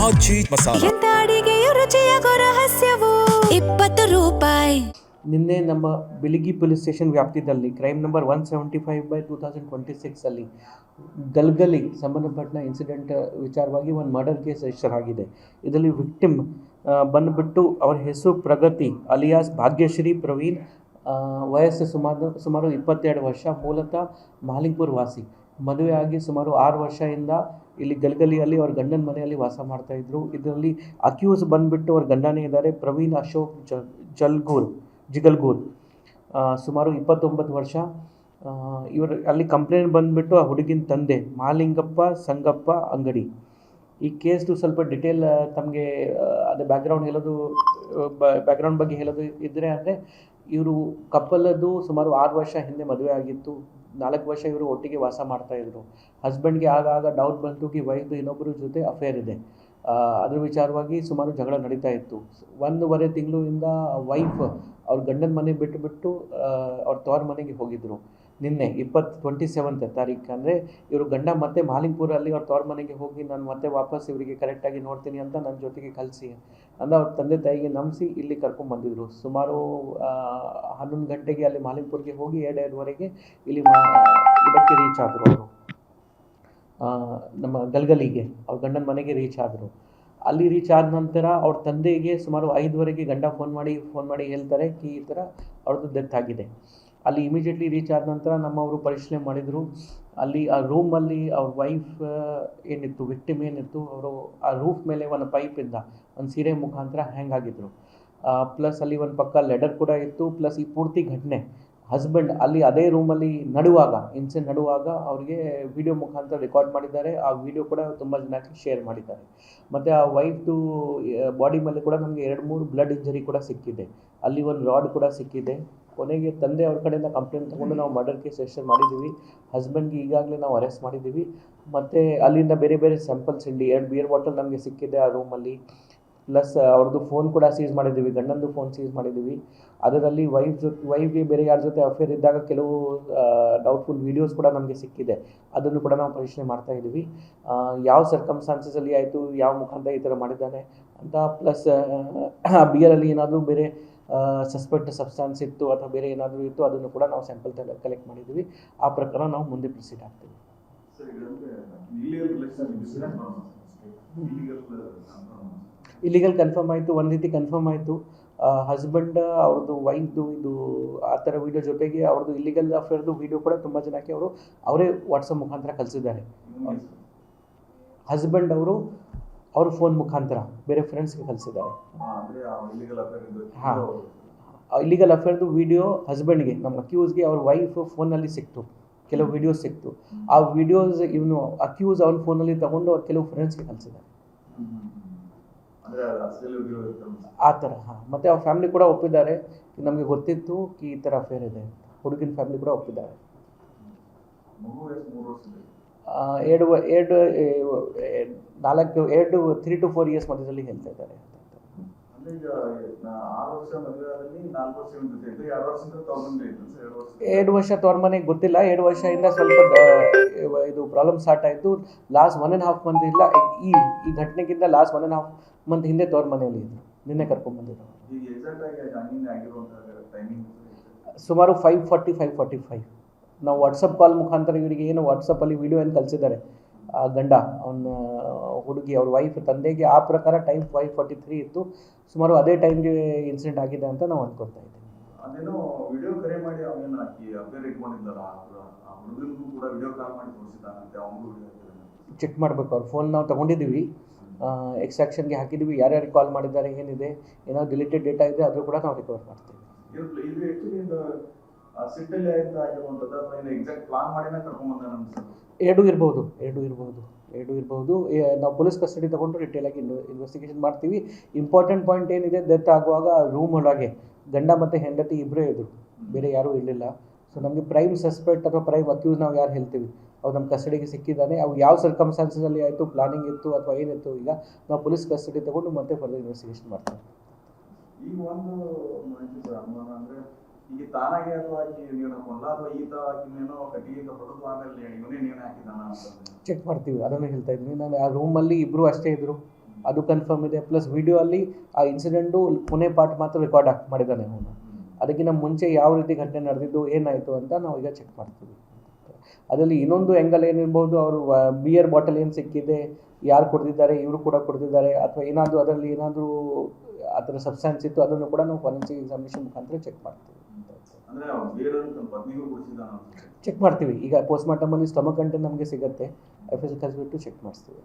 ಆಚಿ ಮಸಾಲ. ಎಂತ ಅಡಿಗೆಯ ರುಚಿಯಾಗೋ ರಹಸ್ಯವು 20 ರೂಪಾಯಿ. ನಿನ್ನೆ ನಮ್ಮ ಬಿಳಿಗಿ ಪೊಲೀಸ್ ಸ್ಟೇಷನ್ ವ್ಯಾಪ್ತಿಯಲ್ಲಿ ಕ್ರೈಮ್ ನಂಬರ್ 175/2026 ಅಲ್ಲಿ ಗಲ್ಗಲಿ ಸಂಬಂಧಪಟ್ಟ ಇನ್ಸಿಡೆಂಟ್ ವಿಚಾರವಾಗಿ ಒಂದು ಮರ್ಡರ್ ಕೇಸ್ ರಿಜಿಸ್ಟರ್ ಆಗಿದೆ. ಇದರಲ್ಲಿ ವಿಕ್ಟಿಮ್ ಬಂದುಬಿಟ್ಟು ಅವರ ಹೆಸರು ಪ್ರಗತಿ ಅಲಿಯಾಸ್ ಭಾಗ್ಯಶ್ರೀ ಪ್ರವೀಣ್, ವಯಸ್ಸು ಸುಮಾರು 22 ವರ್ಷ, ಮೂಲತಃ ಮಾಲಿಂಗ್ಪುರ್ ವಾಸಿ. ಮದುವೆ ಆಗಿ ಸುಮಾರು 6 ವರ್ಷದಿಂದ ಇಲ್ಲಿ ಗಲ್ಗಲಿಯಲ್ಲಿ ಅವ್ರ ಗಂಡನ ಮನೆಯಲ್ಲಿ ವಾಸ ಮಾಡ್ತಾಯಿದ್ರು. ಇದರಲ್ಲಿ ಅಕ್ಯೂಸ್ ಬಂದುಬಿಟ್ಟು ಅವ್ರ ಗಂಡನೇ ಇದ್ದಾರೆ, ಪ್ರವೀಣ್ ಅಶೋಕ್ ಜಿಗಲ್ಗೂರ್, ಸುಮಾರು 29 ವರ್ಷ. ಇವರು ಅಲ್ಲಿ ಕಂಪ್ಲೇಂಟ್ ಬಂದುಬಿಟ್ಟು ಆ ಹುಡುಗಿನ ತಂದೆ ಮಾಲಿಂಗಪ್ಪ ಸಂಗಪ್ಪ ಅಂಗಡಿ. ಈ ಕೇಸ್ದು ಸ್ವಲ್ಪ ಡಿಟೇಲ್ ತಮಗೆ ಅದೇ ಬ್ಯಾಕ್ಗ್ರೌಂಡ್ ಬಗ್ಗೆ ಹೇಳೋದು ಇದ್ದರೆ ಅಂದರೆ, ಇವರು ಕಪ್ಪಲದು ಸುಮಾರು 6 ವರ್ಷ ಹಿಂದೆ ಮದುವೆ ಆಗಿತ್ತು. 4 ವರ್ಷ ಇವರು ಒಟ್ಟಿಗೆ ವಾಸ ಮಾಡ್ತಾಯಿದ್ರು. ಹಸ್ಬೆಂಡ್ಗೆ ಆಗಾಗ ಡೌಟ್ ಬಂತು ಕಿ ವೈಫ್ದು ಇನ್ನೊಬ್ಬರ ಜೊತೆ ಅಫೇರ್ ಇದೆ. ಅದ್ರ ವಿಚಾರವಾಗಿ ಸುಮಾರು ಜಗಳ ನಡೀತಾ ಇತ್ತು. 1.5 ತಿಂಗಳಿಂದ ವೈಫ್ ಅವ್ರ ಗಂಡನ ಮನೆ ಬಿಟ್ಟು ಅವ್ರ ತವ್ರ ಮನೆಗೆ ಹೋಗಿದ್ದರು. ನಿನ್ನೆ 27th ತಾರೀಕು ಅಂದರೆ ಇವರು ಗಂಡ ಮತ್ತೆ ಮಾಲಿಂಗ್ಪುರಲ್ಲಿ ಅವ್ರ ತವ್ರ ಮನೆಗೆ ಹೋಗಿ ನಾನು ಮತ್ತೆ ವಾಪಸ್ ಇವರಿಗೆ ಕರೆಕ್ಟಾಗಿ ನೋಡ್ತೀನಿ ಅಂತ ನನ್ನ ಜೊತೆಗೆ ಕಳಿಸಿ ಅಂದ ಅವ್ರ ತಂದೆ ತಾಯಿಗೆ ನಂಬಿಸಿ ಇಲ್ಲಿ ಕರ್ಕೊಂಡ್ಬಂದಿದ್ರು. ಸುಮಾರು 11 ಗಂಟೆಗೆ ಅಲ್ಲಿ ಮಾಲಿಂಗ್ಪುರ್ಗೆ ಹೋಗಿ 2:30ವರೆಗೆ ಇಲ್ಲಿ ಇದಕ್ಕೆ ರೀಚ್ ಆದರು. ಅವರು ನಮ್ಮ ಗಲ್ಗಲಿಗೆ ಅವ್ರ ಗಂಡನ ಮನೆಗೆ ರೀಚ್ ಆದರು. ಅಲ್ಲಿ ರೀಚ್ ಆದ ನಂತರ ಅವ್ರ ತಂದೆಗೆ ಸುಮಾರು 5ವರೆಗೆ ಗಂಡ ಫೋನ್ ಮಾಡಿ ಹೇಳ್ತಾರೆ ಕಿ ಈ ಥರ ಅವ್ರದ್ದು ಡೆತ್ ಆಗಿದೆ. ಅಲ್ಲಿ ಇಮಿಡಿಯೇಟ್ಲಿ ರೀಚ್ ಆದ ನಂತರ ನಮ್ಮವರು ಪರಿಶೀಲನೆ ಮಾಡಿದರು. ಅಲ್ಲಿ ಆ ರೂಮಲ್ಲಿ ಅವ್ರ ವೈಫ್ ಏನಿತ್ತು, ವಿಕ್ಟಿಮ್ ಏನಿತ್ತು, ಅವರು ಆ ರೂಫ್ ಮೇಲೆ ಒಂದು ಪೈಪಿಂದ ಒಂದು ಸೀರೆ ಮುಖಾಂತರ ಹ್ಯಾಂಗ್ ಆಗಿದ್ರು. ಪ್ಲಸ್ ಅಲ್ಲಿ ಒಂದು ಪಕ್ಕ ಲೆಡರ್ ಕೂಡ ಇತ್ತು. ಪ್ಲಸ್ ಈ ಪೂರ್ತಿ ಘಟನೆ ಹಸ್ಬೆಂಡ್ ಅಲ್ಲಿ ಅದೇ ರೂಮಲ್ಲಿ ನಡುವಾಗ ಅವ್ರಿಗೆ ವಿಡಿಯೋ ಮುಖಾಂತರ ರೆಕಾರ್ಡ್ ಮಾಡಿದ್ದಾರೆ. ಆ ವಿಡಿಯೋ ಕೂಡ ತುಂಬ ಜನಕ್ಕೆ ಶೇರ್ ಮಾಡಿದ್ದಾರೆ. ಮತ್ತು ಆ ವೈಫ್ದು ಬಾಡಿ ಮೇಲೆ ಕೂಡ ನಮಗೆ 2-3 ಬ್ಲಡ್ ಇಂಜರಿ ಕೂಡ ಸಿಕ್ಕಿದೆ. ಅಲ್ಲಿ ಒಂದು ರಾಡ್ ಕೂಡ ಸಿಕ್ಕಿದೆ. ಕೊನೆಗೆ ತಂದೆ ಅವ್ರ ಕಡೆಯಿಂದ ಕಂಪ್ಲೇಂಟ್ ತೊಗೊಂಡು ನಾವು ಮರ್ಡರ್ ಕೇಸ್ ರಿಜಿಸ್ಟರ್ ಮಾಡಿದ್ದೀವಿ. ಹಸ್ಬೆಂಡ್ಗೆ ಈಗಾಗಲೇ ನಾವು ಅರೆಸ್ಟ್ ಮಾಡಿದ್ದೀವಿ. ಮತ್ತು ಅಲ್ಲಿಂದ ಬೇರೆ ಸ್ಯಾಂಪಲ್ಸ್ ಇಲ್ಲಿ 2 ಬಿಯರ್ ಬಾಟಲ್ ನಮಗೆ ಸಿಕ್ಕಿದೆ ಆ ರೂಮಲ್ಲಿ. ಪ್ಲಸ್ ಅವ್ರದ್ದು ಫೋನ್ ಕೂಡ ಸೀಸ್ ಮಾಡಿದ್ದೀವಿ, ಗಂಡಂದು ಫೋನ್ ಸೀಸ್ ಮಾಡಿದ್ದೀವಿ. ಅದರಲ್ಲಿ ವೈಫ್ಗೆ ಬೇರೆ ಯಾರ ಜೊತೆ ಅಫೇರ್ ಇದ್ದಾಗ ಕೆಲವು ಡೌಟ್ಫುಲ್ ವೀಡಿಯೋಸ್ ಕೂಡ ನಮಗೆ ಸಿಕ್ಕಿದೆ. ಅದನ್ನು ಕೂಡ ನಾವು ಪರಿಶೀಲನೆ ಮಾಡ್ತಾ ಇದ್ದೀವಿ. ಯಾವ ಸರ್ಕಮ್ಸ್ಟಾನ್ಸಸಲ್ಲಿ ಆಯಿತು, ಯಾವ ಮುಖಾಂತರ ಈ ಥರ ಮಾಡಿದ್ದಾನೆ ಅಂತ. ಪ್ಲಸ್ ಬಿಯರಲ್ಲಿ ಏನಾದರೂ ಬೇರೆ ಸಸ್ಪೆಕ್ಟ್ ಸಬ್ಸ್ಟಾನ್ಸ್ ಇತ್ತು ಅಥವಾ ಬೇರೆ ಏನಾದರೂ ಇತ್ತು, ಅದನ್ನು ಕೂಡ ನಾವು ಸ್ಯಾಂಪಲ್ ಕಲೆಕ್ಟ್ ಮಾಡಿದ್ದೀವಿ. ಆ ಪ್ರಕಾರ ನಾವು ಮುಂದೆ ಪ್ರೊಸೀಡ್ ಆಗ್ತೀವಿ. ಇಲ್ಲಿಗಲ್ ಕನ್ಫರ್ಮ್ ಆಯಿತು, ಒಂದು ರೀತಿ ಕನ್ಫರ್ಮ್ ಆಯಿತು. ಹಸ್ಬೆಂಡ್ ಅವ್ರದ್ದು ವೈಫ್ದು ಇದು ಆ ಥರ ವೀಡಿಯೋ ಜೊತೆಗೆ ಅವ್ರದ್ದು ಇಲ್ಲಿಗಲ್ ಅಫೇರ್ದು ವೀಡಿಯೋ ಕೂಡ ತುಂಬ ಜನಕ್ಕೆ ಅವರೇ ವಾಟ್ಸಪ್ ಮುಖಾಂತರ ಕಳಿಸಿದ್ದಾರೆ. ಹಸ್ಬೆಂಡ್ ಅವ್ರ ಫೋನ್ ಮುಖಾಂತರ ಬೇರೆ ಫ್ರೆಂಡ್ಸ್ಗೆ ಕಳಿಸಿದ್ದಾರೆ. ಹಾಂ, ಇಲ್ಲಿಗಲ್ ಅಫೇರ್ದು ವೀಡಿಯೋ ಹಸ್ಬೆಂಡ್ಗೆ, ನಮ್ಮ ಅಕ್ಯೂಸ್ಗೆ ಅವ್ರ ವೈಫ್ ಫೋನಲ್ಲಿ ಸಿಕ್ತು, ಕೆಲವು ವೀಡಿಯೋಸ್ ಸಿಕ್ತು. ಆ ವೀಡಿಯೋಸ್ ಇವನು ಅಕ್ಯೂಸ್ ಅವ್ನ ಫೋನಲ್ಲಿ ತಗೊಂಡು ಅವ್ರು ಕೆಲವು ಫ್ರೆಂಡ್ಸ್ಗೆ ಕಳಿಸಿದ್ದಾರೆ ಆ ಥರ. ಹಾಂ, ಮತ್ತು ಅವ್ರ ಫ್ಯಾಮಿಲಿ ಕೂಡ ಒಪ್ಪಿದ್ದಾರೆ. ನಮಗೆ ಗೊತ್ತಿತ್ತು ಕಿ ಈ ಥರ ಅಫೇರ್ ಇದೆ. ಹುಡುಗಿನ ಫ್ಯಾಮಿಲಿ ಕೂಡ ಒಪ್ಪಿದ್ದಾರೆ. 3 to 4 ಇಯರ್ಸ್ ಮಧ್ಯದಲ್ಲಿ ಹೇಳ್ತಾ ಇದ್ದಾರೆ. 2 ವರ್ಷ ತವ್ರ ಮನೆಗೆ ಗೊತ್ತಿಲ್ಲ. 2 ವರ್ಷದಿಂದ ಸ್ವಲ್ಪ ಇದು ಪ್ರಾಬ್ಲಮ್ ಸ್ಟಾರ್ಟ್ ಆಯಿತು. ಲಾಸ್ಟ್ 1.5 ಮಂತ್ ಇಲ್ಲ, ಈ ಘಟನೆಗಿಂತ ಲಾಸ್ಟ್ 1.5 ಮಂತ್ ಹಿಂದೆ ತವ್ರ ಮನೆಯಲ್ಲಿ ಇದ್ರು. ನಿನ್ನೆ ಕರ್ಕೊಂಡ್ಬಂದಿದ್ರು. ಸುಮಾರು 5:45 ನಾವು ವಾಟ್ಸಪ್ ಕಾಲ್ ಮುಖಾಂತರ ಇವರಿಗೆ ಏನು ವಾಟ್ಸಪ್ಪಲ್ಲಿ ವೀಡಿಯೋ ಏನು ಕಳಿಸಿದ್ದಾರೆ ಆ ಗಂಡ ಅವನ ಹುಡುಗಿ ಅವ್ರ ವೈಫ್ ತಂದೆಗೆ, ಆ ಪ್ರಕಾರ ಟೈಮ್ 5:43 ಇತ್ತು. ಸುಮಾರು ಅದೇ ಟೈಮ್ಗೆ ಇನ್ಸಿಡೆಂಟ್ ಆಗಿದೆ ಅಂತ ನಾವು ಅಂದ್ಕೊಳ್ತಾ ಇದ್ದೀವಿ. ಚೆಕ್ ಮಾಡಬೇಕು. ಅವ್ರ ಫೋನ್ ನಾವು ತೊಗೊಂಡಿದ್ದೀವಿ, ಎಕ್ಸ್ಟ್ರಾಕ್ಷನ್ಗೆ ಹಾಕಿದ್ದೀವಿ. ಯಾರ್ಯಾರು ಕಾಲ್ ಮಾಡಿದ್ದಾರೆ, ಏನಿದೆ, ಏನಾದ್ರು ಡಿಲೀಟೆಡ್ ಡೇಟಾ ಇದೆ ಅದರೂ ಕೂಡ ನಾವು ರಿಕವರ್ ಮಾಡ್ತೀವಿ. ಎರಡೂ ಇರ್ಬೋದು. ನಾವು ಪೊಲೀಸ್ ಕಸ್ಟಡಿ ತೊಗೊಂಡು ಡಿಟೇಲಾಗಿ ಇನ್ವೆಸ್ಟಿಗೇಷನ್ ಮಾಡ್ತೀವಿ. ಇಂಪಾರ್ಟೆಂಟ್ ಪಾಯಿಂಟ್ ಏನಿದೆ, ಡೆತ್ ಆಗುವಾಗ ರೂಮ್ ಒಳಗೆ ಗಂಡ ಮತ್ತು ಹೆಂಡತಿ ಇಬ್ಬರೇ ಇದ್ದರು, ಬೇರೆ ಯಾರೂ ಇರಲಿಲ್ಲ. ಸೊ ನಮಗೆ ಪ್ರೈಮ್ ಸಸ್ಪೆಕ್ಟ್ ಅಥವಾ ಪ್ರೈಮ್ ಅಕ್ಯೂಸ್ ನಾವು ಯಾರು ಹೇಳ್ತೀವಿ ಅವ್ರು ನಮ್ಮ ಕಸ್ಟಡಿಗೆ ಸಿಕ್ಕಿದ್ದಾನೆ. ಅವು ಯಾವ ಸರ್ಕಮ್ಸ್ಟಾನ್ಸಲ್ಲಿ ಆಯಿತು, ಪ್ಲಾನಿಂಗ್ ಇತ್ತು ಅಥವಾ ಏನಿತ್ತು, ಈಗ ನಾವು ಪೊಲೀಸ್ ಕಸ್ಟಡಿ ತೊಗೊಂಡು ಮತ್ತೆ ಫರ್ದರ್ ಇನ್ವೆಸ್ಟಿಗೇಷನ್ ಮಾಡ್ತೀವಿ. ಈಗ ಒಂದು ಅನುಮಾನ ಅಂದರೆ ಈಗ ತಾನಾಗೆ ಅಥವಾ ನೀವು ಕೊಂಡ ಅಥವಾ ಈತ ಇನ್ನೇನೋ ಕಟ್ಟಿಗೆಯಿಂದ ಹೊಡೆದು ಆಮೇಲೆ ಇವನೇ ನೇಣು ಹಾಕಿದ್ದಾನ ಅಂತ ಚೆಕ್ ಮಾಡ್ತೀವಿ. ಅದನ್ನು ಹೇಳ್ತಾ ಇದ್ದೀನಿ ನಾನು. ಆ ರೂಮಲ್ಲಿ ಇಬ್ಬರು ಅಷ್ಟೇ ಇದ್ದರು. ಅದು ಕನ್ಫರ್ಮ್ ಇದೆ. ಪ್ಲಸ್ ವಿಡಿಯೋ ಅಲ್ಲಿ ಆ ಇನ್ಸಿಡೆಂಟು ಕೊನೆ ಪಾರ್ಟ್ ಮಾತ್ರ ರೆಕಾರ್ಡ್ ಮಾಡಿದ್ದಾನೆ ಅವನು. ಅದಕ್ಕಿಂತ ಮುಂಚೆ ಯಾವ ರೀತಿ ಘಟನೆ ನಡೆದಿದ್ದು ಏನಾಯಿತು ಅಂತ ನಾವು ಈಗ ಚೆಕ್ ಮಾಡ್ತೀವಿ. ಅದರಲ್ಲಿ ಇನ್ನೊಂದು ಆ್ಯಂಗಲ್ ಏನಿರ್ಬೋದು, ಅವರು ಬಿಯರ್ ಬಾಟಲ್ ಏನು ಸಿಕ್ಕಿದೆ, ಯಾರು ಕುಡ್ದಿದ್ದಾರೆ, ಇವರು ಕೂಡ ಕುಡ್ದಿದ್ದಾರೆ, ಅಥವಾ ಏನಾದರೂ ಅದರಲ್ಲಿ ಏನಾದರೂ ಆ ಥರ ಸಬ್ಸ್ಟಾನ್ಸ್ ಇತ್ತು, ಅದನ್ನು ಕೂಡ ನಾವು ಫಾರೆನ್ಸಿಕ್ ಎಕ್ಸಾಮಿನೇಷನ್ ಮುಖಾಂತರ ಚೆಕ್ ಮಾಡ್ತೀವಿ. ಚೆಕ್ ಮಾಡ್ತೀವಿ. ಈಗ ಪೋಸ್ಟ್ಮಾರ್ಟಮಲ್ಲಿ ಸ್ಟಮಕ್ ಕಂಟೆಂಟ್ ನಮಗೆ ಸಿಗುತ್ತೆ, FSL ಕಳಿಸ್ಬಿಟ್ಟು ಚೆಕ್ ಮಾಡಿಸ್ತೀವಿ.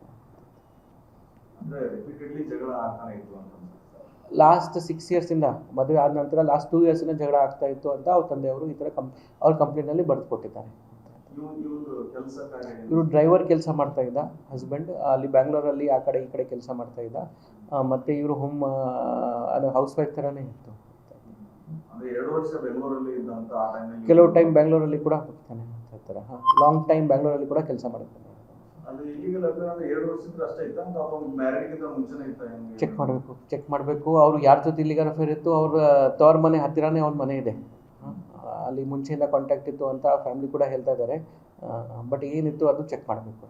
ಲಾಸ್ಟ್ 6 ಇಯರ್ಸಿಂದ ಮದುವೆ ಆದ ನಂತರ ಲಾಸ್ಟ್ 2 ಇಯರ್ಸಿಂದ ಜಗಳ ಆಗ್ತಾ ಇತ್ತು ಅಂತ ಅವ್ರ ತಂದೆಯವರು ಈ ಥರ ಅವ್ರ ಕಂಪ್ಲೇಂಟಲ್ಲಿ ಬರೆದು ಕೊಟ್ಟಿದ್ದಾರೆ. ಇವರು ಡ್ರೈವರ್ ಕೆಲಸ ಮಾಡ್ತಾ ಇದ್ದ ಹಸ್ಬೆಂಡ್, ಅಲ್ಲಿ ಬ್ಯಾಂಗ್ಳೂರಲ್ಲಿ ಆ ಕಡೆ ಈ ಕಡೆ ಕೆಲಸ ಮಾಡ್ತಾ ಇದ್ದ. ಮತ್ತು ಇವರು ಅದು ಹೌಸ್ ವೈಫ್ ಥರನೇ ಇತ್ತು. ಕೆಲವು ಟೈಮ್ ಬ್ಯಾಂಗ್ಳೂರಲ್ಲಿ ಕೂಡ ಹೋಗ್ತಾನೆ ಆ ಥರ. ಲಾಂಗ್ ಟೈಮ್ ಬ್ಯಾಂಗ್ಳೂರಲ್ಲಿ ಕೂಡ ಕೆಲಸ ಮಾಡ್ತಾನೆ. ಚೆಕ್ ಮಾಡಬೇಕು ಅವ್ರು ಯಾರ ಜೊತೆ ಇಲ್ಲಿಗಲ್ ಅಫೇರ್ ಇತ್ತು. ಅವ್ರ ತವ್ರ ಮನೆ ಹತ್ತಿರನೇ ಅವ್ರ ಮನೆ ಇದೆ, ಅಲ್ಲಿ ಮುಂಚೆಯಿಂದ ಕಾಂಟ್ಯಾಕ್ಟ್ ಇತ್ತು ಅಂತ ಫ್ಯಾಮಿಲಿ ಕೂಡ ಹೇಳ್ತಾ ಇದ್ದಾರೆ. ಬಟ್ ಏನಿತ್ತು ಅದು ಚೆಕ್ ಮಾಡಬೇಕು.